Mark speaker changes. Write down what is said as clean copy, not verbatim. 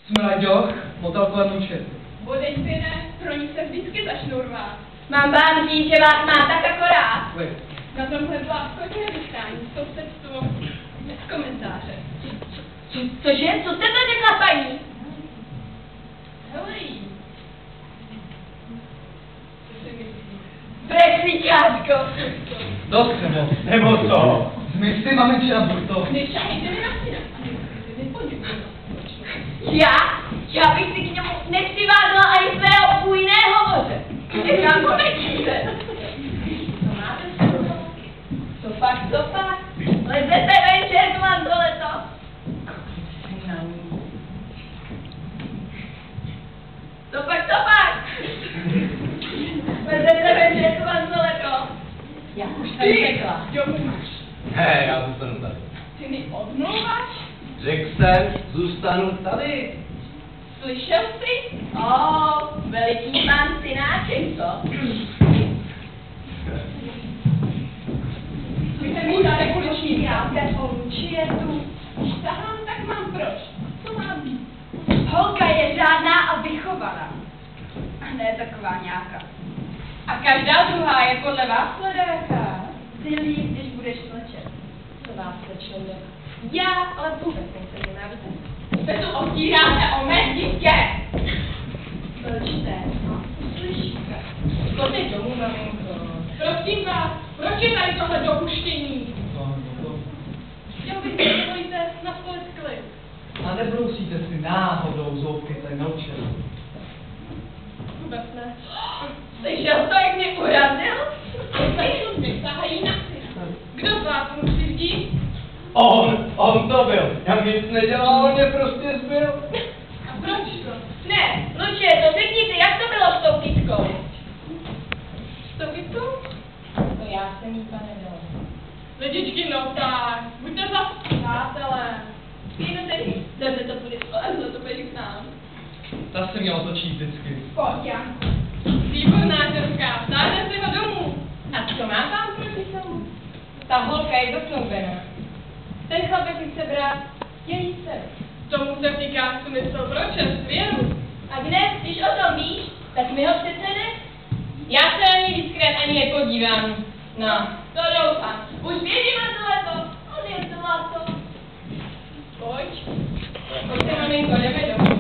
Speaker 1: Smraďoch, motal kolem učet.
Speaker 2: Odejste, pro ní se vždycky začnou rvát.
Speaker 3: Mám vám říct, že vás mám tak akorát.
Speaker 2: Na tomhle bláskotě vystání sousedstvo bez komentáře.
Speaker 3: Cože? Co jste to řekla, paní?
Speaker 2: Helej. Co si myslíš?
Speaker 3: Presličátko.
Speaker 1: Dost nebo co? Zmiz si, maminče, na burto.
Speaker 2: Nešahejte mi na syna.
Speaker 3: Já bych si k němu nepřivázla ani svého bujného voře. Nechám ho nečíte. Co máte s toho? Co pak? Lezete večer k manzole to? Co pak? Lezete večer k manzole to? Já už jsem řekla.
Speaker 2: Domů máš.
Speaker 4: Hej, já zůstanu tady.
Speaker 2: Ty mi odmluváš?
Speaker 4: Řekl jsem, zůstanu tady.
Speaker 2: Slyšel jsi?
Speaker 3: Veliký pán synáček, co?
Speaker 2: Vy se mi tady uliční
Speaker 3: Játe o čietu.
Speaker 2: Když sahám, tak mám proč. Co má být?
Speaker 3: Holka je řádná a vychovaná. A ne taková nějaká.
Speaker 2: A každá druhá je podle vás sledáka.
Speaker 3: Ty líp, když budeš mlčet. Co vás sečnou? Já, ale vůbec nejsem nenávidím.
Speaker 2: Se tu otíráte o mé dítě.
Speaker 3: Mlčte, uslyšíte.
Speaker 2: Chodě domů, maminko. Prosím vás, proč je tady tohle dopuštění? Chtěl bych, že dovolíte na stole klid.
Speaker 1: A nebrousíte si náhodou zoubky tady na učet.
Speaker 2: Vůbec ne.
Speaker 3: Slyšel to, jak mě urazil?
Speaker 2: Služby sahají na syna. Kdo z vás mu křivdí?
Speaker 4: On to byl. Já nic nedělal, on mě prostě zbyl.
Speaker 2: A proč to?
Speaker 3: Ne, Luče, to řekněte, jak to bylo s tou kytkou?
Speaker 2: S tou kytkou?
Speaker 3: To já jsem jí pane dal.
Speaker 2: Lidičky, no tak, buďte za přátelé.
Speaker 3: Víno tedy, jdeme to půjde, ale to půjde k nám.
Speaker 1: Ta se měla točit vždycky.
Speaker 3: Pojď, Janku.
Speaker 2: Výborná ženská, vtáhne si ho domů.
Speaker 3: A co má vám proti tomu? Ta holka je dokloubená. Ten chlapec si chce brát její dceru.
Speaker 2: Tomu se týká smysl pro čest, věru.
Speaker 3: A kde, když o tom víš, tak mi ho přece ne? Já se ani víckrát ani nepodívám. No, to doufám. Už věřím na tohleto. On je to.
Speaker 2: Pojď. Pojďte, maminko, jdeme domů.